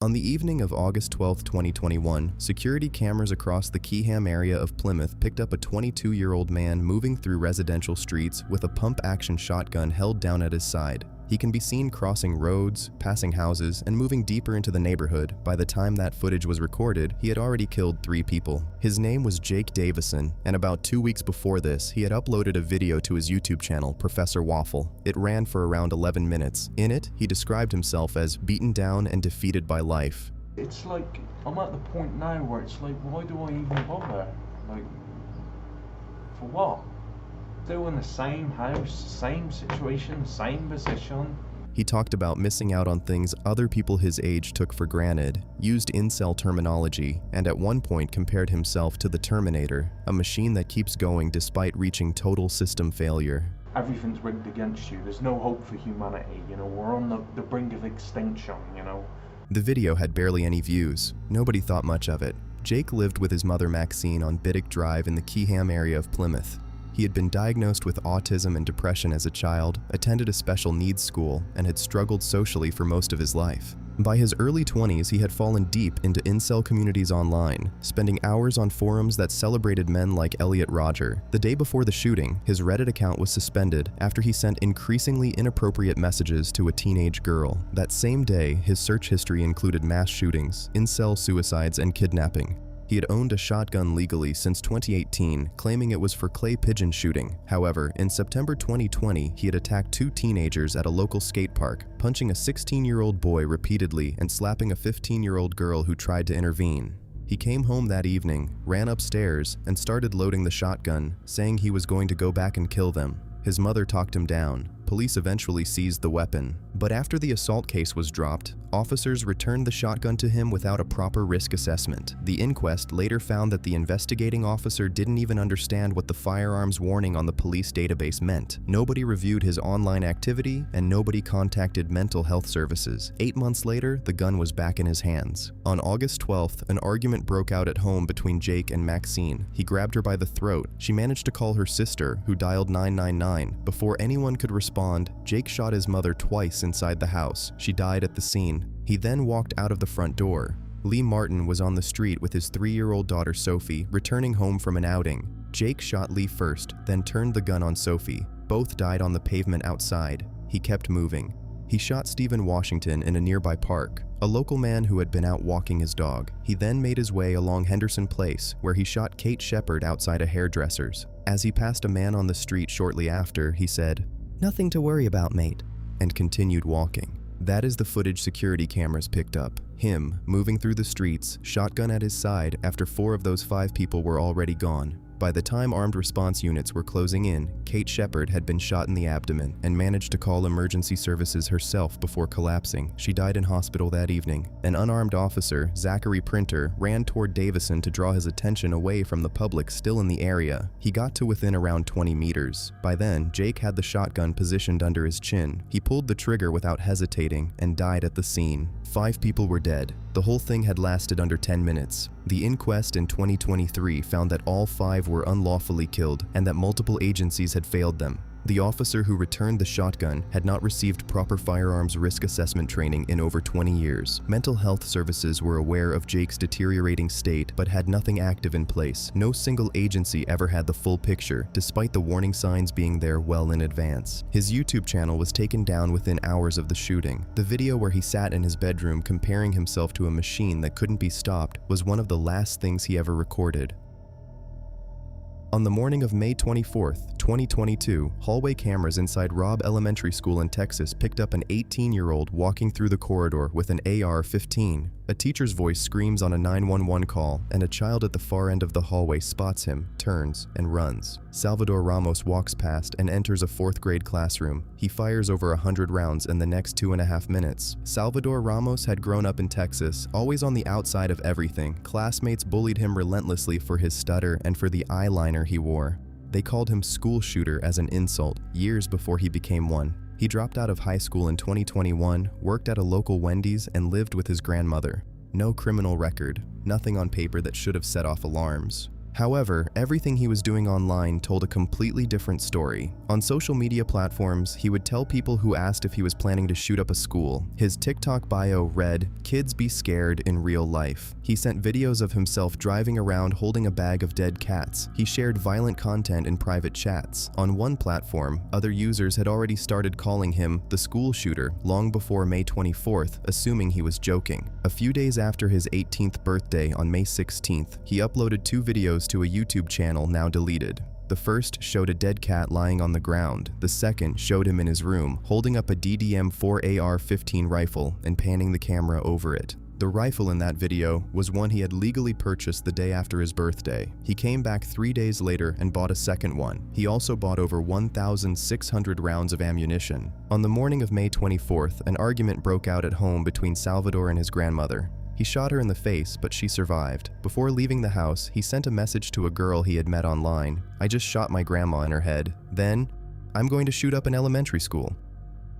On the evening of August 12, 2021, security cameras across the Keyham area of Plymouth picked up a 22-year-old man moving through residential streets with a pump-action shotgun held down at his side. He can be seen crossing roads, passing houses, and moving deeper into the neighborhood. By the time that footage was recorded, he had already killed 3 people. His name was Jake Davison, and about 2 weeks before this, he had uploaded a video to his YouTube channel, Professor Waffle. It ran for around 11 minutes. In it, he described himself as beaten down and defeated by life. It's like, I'm at the point now where it's like, why do I even bother? Like, for what? Still in the same house, same situation, same position. He talked about missing out on things other people his age took for granted, used incel terminology, and at one point compared himself to the Terminator, a machine that keeps going despite reaching total system failure. Everything's rigged against you. There's no hope for humanity, you know, we're on the brink of extinction, you know. The video had barely any views. Nobody thought much of it. Jake lived with his mother Maxine on Biddick Drive in the Keyham area of Plymouth. He had been diagnosed with autism and depression as a child, attended a special needs school, and had struggled socially for most of his life. By his early 20s, he had fallen deep into incel communities online, spending hours on forums that celebrated men like Elliot Rodger. The day before the shooting, his Reddit account was suspended after he sent increasingly inappropriate messages to a teenage girl. That same day, his search history included mass shootings, incel suicides, and kidnapping. He had owned a shotgun legally since 2018, claiming it was for clay pigeon shooting. However, in September 2020, he had attacked 2 teenagers at a local skate park, punching a 16-year-old boy repeatedly and slapping a 15-year-old girl who tried to intervene. He came home that evening, ran upstairs, and started loading the shotgun, saying he was going to go back and kill them. His mother talked him down. Police eventually seized the weapon. But after the assault case was dropped, officers returned the shotgun to him without a proper risk assessment. The inquest later found that the investigating officer didn't even understand what the firearms warning on the police database meant. Nobody reviewed his online activity, and nobody contacted mental health services. 8 months later, the gun was back in his hands. On August 12th, an argument broke out at home between Jake and Maxine. He grabbed her by the throat. She managed to call her sister, who dialed 999. Before anyone could respond, Jake shot his mother twice inside the house. She died at the scene. He then walked out of the front door. Lee Martin was on the street with his 3-year-old daughter Sophie, returning home from an outing. Jake shot Lee first, then turned the gun on Sophie. Both died on the pavement outside. He kept moving. He shot Stephen Washington in a nearby park, a local man who had been out walking his dog. He then made his way along Henderson Place, where he shot Kate Shepard outside a hairdresser's. As he passed a man on the street shortly after, he said, "Nothing to worry about, mate," and continued walking. That is the footage security cameras picked up. Him, moving through the streets, shotgun at his side after 4 of those 5 people were already gone. By the time armed response units were closing in, Kate Shepard had been shot in the abdomen and managed to call emergency services herself before collapsing. She died in hospital that evening. An unarmed officer, Zachary Printer, ran toward Davison to draw his attention away from the public still in the area. He got to within around 20 meters. By then, Jake had the shotgun positioned under his chin. He pulled the trigger without hesitating and died at the scene. 5 people were dead. The whole thing had lasted under 10 minutes. The inquest in 2023 found that all 5 were unlawfully killed and that multiple agencies had failed them. The officer who returned the shotgun had not received proper firearms risk assessment training in over 20 years. Mental health services were aware of Jake's deteriorating state but had nothing active in place. No single agency ever had the full picture, despite the warning signs being there well in advance. His YouTube channel was taken down within hours of the shooting. The video where he sat in his bedroom comparing himself to a machine that couldn't be stopped was one of the last things he ever recorded. On the morning of May 24th, 2022, hallway cameras inside Robb Elementary School in Texas picked up an 18-year-old walking through the corridor with an AR-15. A teacher's voice screams on a 911 call, and a child at the far end of the hallway spots him, turns, and runs. Salvador Ramos walks past and enters a 4th grade classroom. He fires over 100 rounds in the next 2.5 minutes. Salvador Ramos had grown up in Texas, always on the outside of everything. Classmates bullied him relentlessly for his stutter and for the eyeliner he wore. They called him school shooter as an insult, years before he became one. He dropped out of high school in 2021, worked at a local Wendy's, and lived with his grandmother. No criminal record, nothing on paper that should have set off alarms. However, everything he was doing online told a completely different story. On social media platforms, he would tell people who asked if he was planning to shoot up a school. His TikTok bio read, "Kids be scared in real life." He sent videos of himself driving around holding a bag of dead cats. He shared violent content in private chats. On one platform, other users had already started calling him the school shooter long before May 24th, assuming he was joking. A few days after his 18th birthday on May 16th, he uploaded 2 videos to a YouTube channel now deleted. The first showed a dead cat lying on the ground. The second showed him in his room, holding up a DDM-4 AR-15 rifle and panning the camera over it. The rifle in that video was one he had legally purchased the day after his birthday. He came back 3 days later and bought a second one. He also bought over 1,600 rounds of ammunition. On the morning of May 24th, an argument broke out at home between Salvador and his grandmother. He shot her in the face, but she survived. Before leaving the house, he sent a message to a girl he had met online. "I just shot my grandma in her head. Then, I'm going to shoot up an elementary school."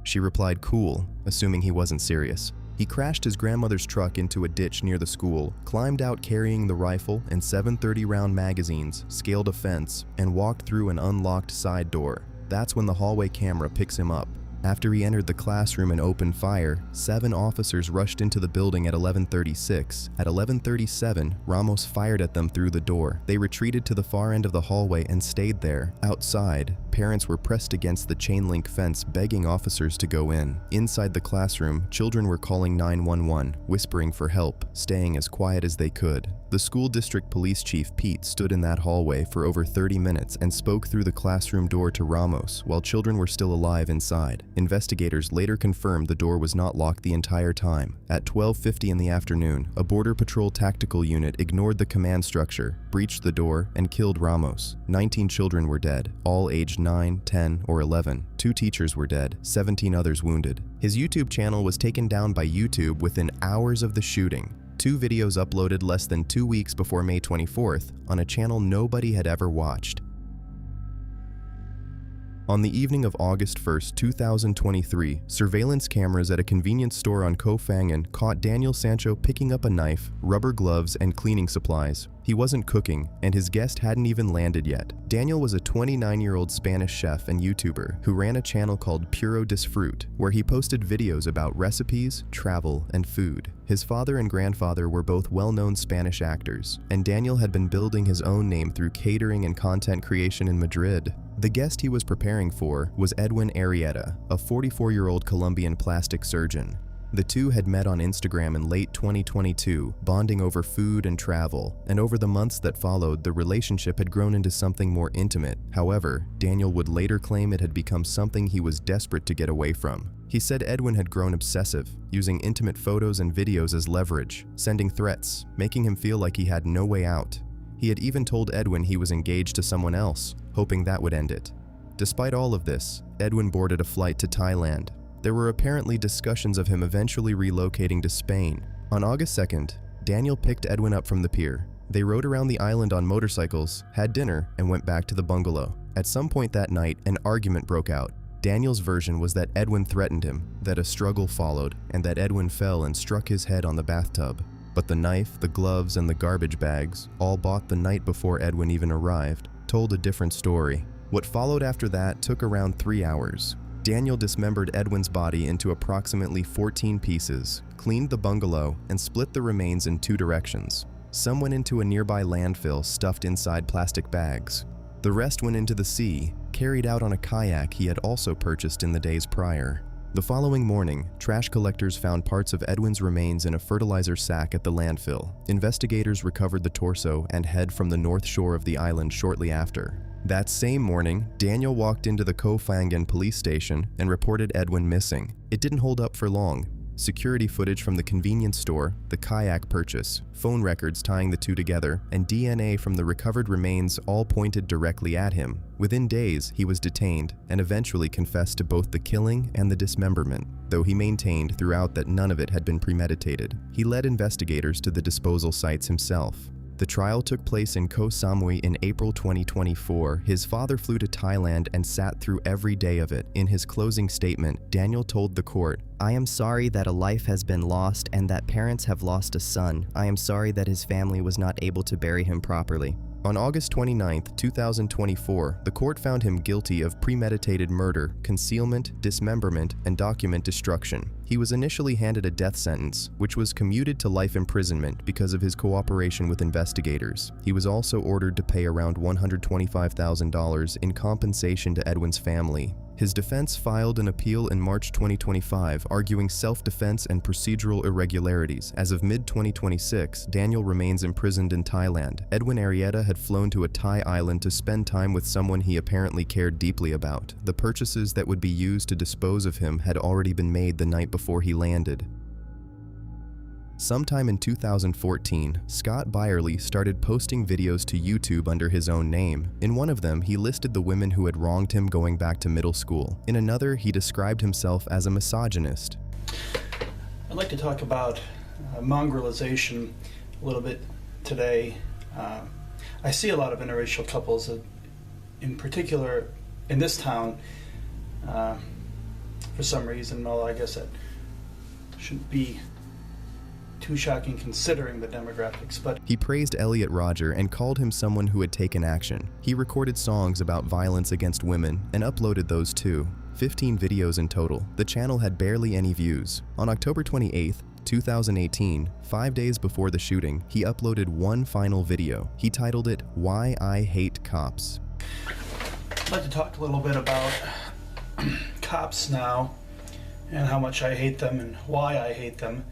She replied, "Cool," assuming he wasn't serious. He crashed his grandmother's truck into a ditch near the school, climbed out carrying the rifle and 730-round magazines, scaled a fence, and walked through an unlocked side door. That's when the hallway camera picks him up. After he entered the classroom and opened fire, 7 officers rushed into the building at 11:36. At 11:37, Ramos fired at them through the door. They retreated to the far end of the hallway and stayed there. Outside, parents were pressed against the chain-link fence begging officers to go in. Inside the classroom, children were calling 911, whispering for help, staying as quiet as they could. The school district police chief, Pete, stood in that hallway for over 30 minutes and spoke through the classroom door to Ramos while children were still alive inside. Investigators later confirmed the door was not locked the entire time. At 12:50 in the afternoon, a Border Patrol tactical unit ignored the command structure, breached the door, and killed Ramos. 19 children were dead, all aged 9, 10, or 11. 2 teachers were dead, 17 others wounded. His YouTube channel was taken down by YouTube within hours of the shooting. 2 videos uploaded less than 2 weeks before May 24th on a channel nobody had ever watched. On the evening of August 1st, 2023, surveillance cameras at a convenience store on FoePound caught Daniel Sancho picking up a knife, rubber gloves, and cleaning supplies. He wasn't cooking, and his guest hadn't even landed yet. Daniel was a 29-year-old Spanish chef and YouTuber who ran a channel called Puro Disfrute, where he posted videos about recipes, travel, and food. His father and grandfather were both well-known Spanish actors, and Daniel had been building his own name through catering and content creation in Madrid. The guest he was preparing for was Edwin Arrieta, a 44-year-old Colombian plastic surgeon. The two had met on Instagram in late 2022, bonding over food and travel, and over the months that followed, the relationship had grown into something more intimate. However, Daniel would later claim it had become something he was desperate to get away from. He said Edwin had grown obsessive, using intimate photos and videos as leverage, sending threats, making him feel like he had no way out. He had even told Edwin he was engaged to someone else, hoping that would end it. Despite all of this, Edwin boarded a flight to Thailand. There were apparently discussions of him eventually relocating to Spain. On August 2nd, Daniel picked Edwin up from the pier. They rode around the island on motorcycles, had dinner, and went back to the bungalow. At some point that night, an argument broke out. Daniel's version was that Edwin threatened him, that a struggle followed, and that Edwin fell and struck his head on the bathtub. But the knife, the gloves, and the garbage bags, all bought the night before Edwin even arrived, told a different story. What followed after that took around 3 hours. Daniel dismembered Edwin's body into approximately 14 pieces, cleaned the bungalow, and split the remains in 2 directions. Some went into a nearby landfill stuffed inside plastic bags. The rest went into the sea, carried out on a kayak he had also purchased in the days prior. The following morning, trash collectors found parts of Edwin's remains in a fertilizer sack at the landfill. Investigators recovered the torso and head from the north shore of the island shortly after. That same morning, Daniel walked into the FoePound police station and reported Edwin missing. It didn't hold up for long. Security footage from the convenience store, the kayak purchase, phone records tying the two together, and DNA from the recovered remains all pointed directly at him. Within days, he was detained and eventually confessed to both the killing and the dismemberment, though he maintained throughout that none of it had been premeditated. He led investigators to the disposal sites himself. The trial took place in Koh Samui in April 2024. His father flew to Thailand and sat through every day of it. In his closing statement, Daniel told the court, "I am sorry that a life has been lost and that parents have lost a son. I am sorry that his family was not able to bury him properly." On August 29, 2024, the court found him guilty of premeditated murder, concealment, dismemberment, and document destruction. He was initially handed a death sentence, which was commuted to life imprisonment because of his cooperation with investigators. He was also ordered to pay around $125,000 in compensation to Edwin's family. His defense filed an appeal in March 2025, arguing self-defense and procedural irregularities. As of mid-2026, Daniel remains imprisoned in Thailand. Edwin Arrieta had flown to a Thai island to spend time with someone he apparently cared deeply about. The purchases that would be used to dispose of him had already been made the night before he landed. Sometime in 2014, Scott Beierle started posting videos to YouTube under his own name. In one of them, he listed the women who had wronged him going back to middle school. In another, he described himself as a misogynist. I'd like to talk about mongrelization a little bit today. I see a lot of interracial couples, in particular in this town, for some reason, although I guess that shouldn't be too shocking considering the demographics, but he praised Elliot Rodger and called him someone who had taken action. He recorded songs about violence against women and uploaded those too. 15 videos in total. The channel had barely any views. On October 28, 2018, 5 days before the shooting, he uploaded one final video. He titled it, "Why I Hate Cops." I'd like to talk a little bit about cops now and how much I hate them and why I hate them.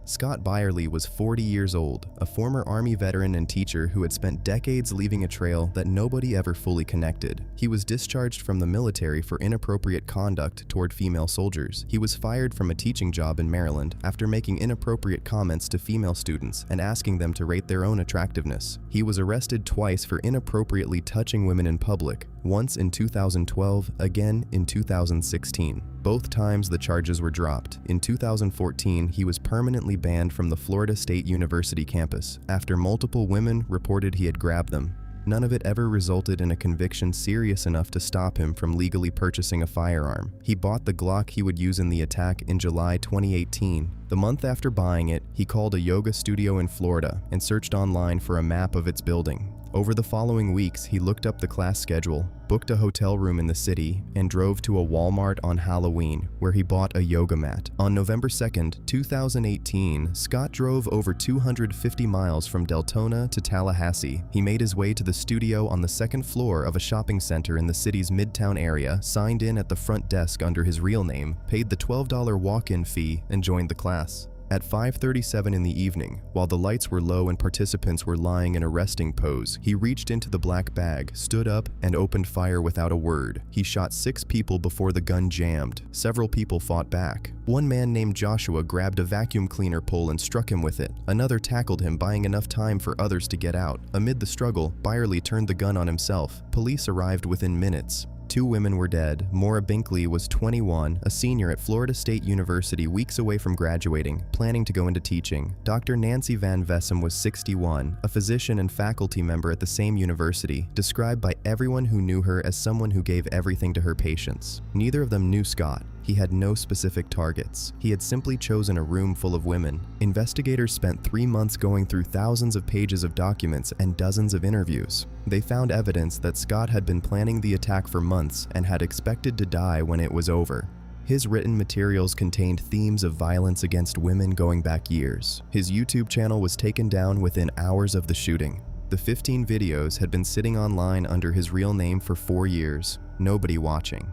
Scott Beierle was 40 years old, a former Army veteran and teacher who had spent decades leaving a trail that nobody ever fully connected. He was discharged from the military for inappropriate conduct toward female soldiers. He was fired from a teaching job in Maryland after making inappropriate comments to female students and asking them to rate their own attractiveness. He was arrested twice for inappropriately touching women in public, once in 2012, again in 2016. Both times the charges were dropped. In 2014, he was permanently banned from the Florida State University campus after multiple women reported he had grabbed them. None of it ever resulted in a conviction serious enough to stop him from legally purchasing a firearm. He bought the Glock he would use in the attack in July 2018. The month after buying it, he called a yoga studio in Florida and searched online for a map of its building. Over the following weeks, he looked up the class schedule, booked a hotel room in the city, and drove to a Walmart on Halloween, where he bought a yoga mat. On November 2nd, 2018, Scott drove over 250 miles from Deltona to Tallahassee. He made his way to the studio on the second floor of a shopping center in the city's Midtown area, signed in at the front desk under his real name, paid the $12 walk-in fee, and joined the class. At 5:37 in the evening, while the lights were low and participants were lying in a resting pose, he reached into the black bag, stood up, and opened fire without a word. He shot 6 people before the gun jammed. Several people fought back. One man named Joshua grabbed a vacuum cleaner pole and struck him with it. Another tackled him, buying enough time for others to get out. Amid the struggle, Beierle turned the gun on himself. Police arrived within minutes. 2 women were dead. Maura Binkley was 21, a senior at Florida State University weeks away from graduating, planning to go into teaching. Dr. Nancy Van Vessem was 61, a physician and faculty member at the same university, described by everyone who knew her as someone who gave everything to her patients. Neither of them knew Scott. He had no specific targets. He had simply chosen a room full of women. Investigators spent 3 months going through thousands of pages of documents and dozens of interviews. They found evidence that Scott had been planning the attack for months and had expected to die when it was over. His written materials contained themes of violence against women going back years. His YouTube channel was taken down within hours of the shooting. The 15 videos had been sitting online under his real name for 4 years, nobody watching.